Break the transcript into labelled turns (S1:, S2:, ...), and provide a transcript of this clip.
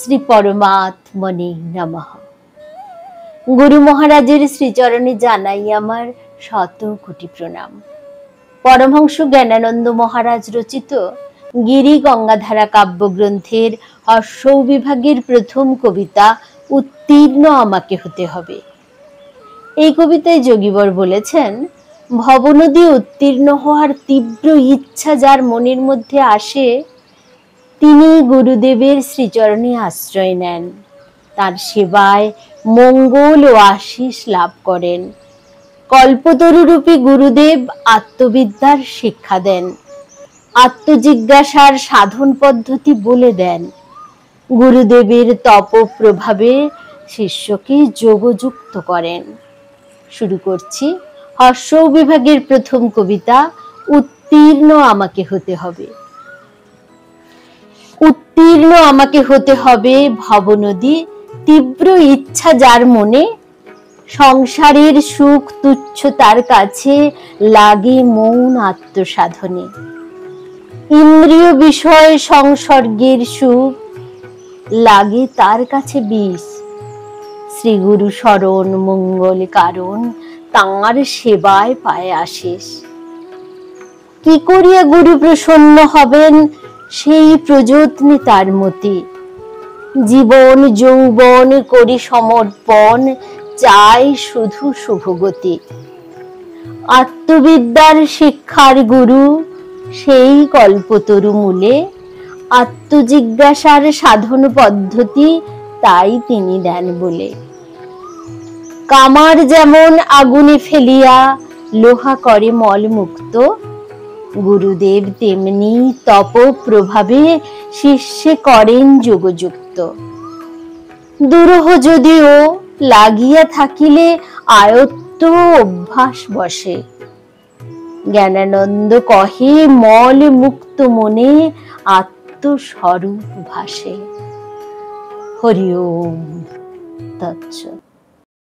S1: শ্রী পরমাত্মনে নমঃ। গুরু মহারাজের শ্রীচরণে জানাই আমার শত কোটি প্রণাম। পরমহংস জ্ঞানানন্দ মহারাজ রচিত গিরি গঙ্গাধারা কাব্যগ্রন্থের হর্ষৌ বিভাগের প্রথম কবিতা উত্তীর্ণ আমাকে হতে হবে। এই কবিতায় যোগীবর বলেছেন, ভবনদী উত্তীর্ণ হওয়ার তীব্র ইচ্ছা যার মনের মধ্যে আসে, তিনি গুরুদেবের শ্রীচরণে আশ্রয় নেন, তার সেবায় মঙ্গল ও আশিস লাভ করেন। কল্পতরুরূপী গুরুদেব আত্মবিদ্যার শিক্ষা দেন, আত্মজিজ্ঞাসার সাধন পদ্ধতি বলে দেন। গুরুদেবের তপ প্রভাবে শিষ্যকে যোগযুক্ত করেন। শুরু করছি হর্ষৌ বিভাগের প্রথম কবিতা উত্তীর্ণ আমাকে হতে হবে। উত্তীর্ণ আমাকে হতে হবে ভবনদী, তীব্র ইচ্ছা যার মনে, সংসারের সুখ তুচ্ছ তার কাছে লাগে মৌন আত্মসাধনে। ইন্দ্রিয় বিষয় সংসর্গের সুখ লাগে তার কাছে বিষ। শ্রীগুরু শরণ মঙ্গল কারণ, তাঁর সেবায় পায় আশিস। কি করিয়া গুরু প্রসন্ন হবেন, সেই প্রযত্নে তার মতি। জীবন যৌবন করি সমর্পণ, চাই শুধু শুভগতি। আত্মবিদ্যার শিক্ষার গুরু, সেই কল্পতরু মূলে। আত্মজিজ্ঞাসার সাধন পদ্ধতি, তাই তিনি দেন বলে। কামার যেমন আগুনে ফেলিয়া লোহা করে মলমুক্ত, গুরুদেব তেমনি তপ প্রভাবে শিষ্যে করেন যোগযুক্ত। দুরূহ যদিও লাগিয়া থাকিলে আয়ত্ত অভ্যাস বসে। জ্ঞানানন্দ কহে মল মুক্ত মনে আত্মস্বরূপ ভাসে। হরি ওম তৎসৎ।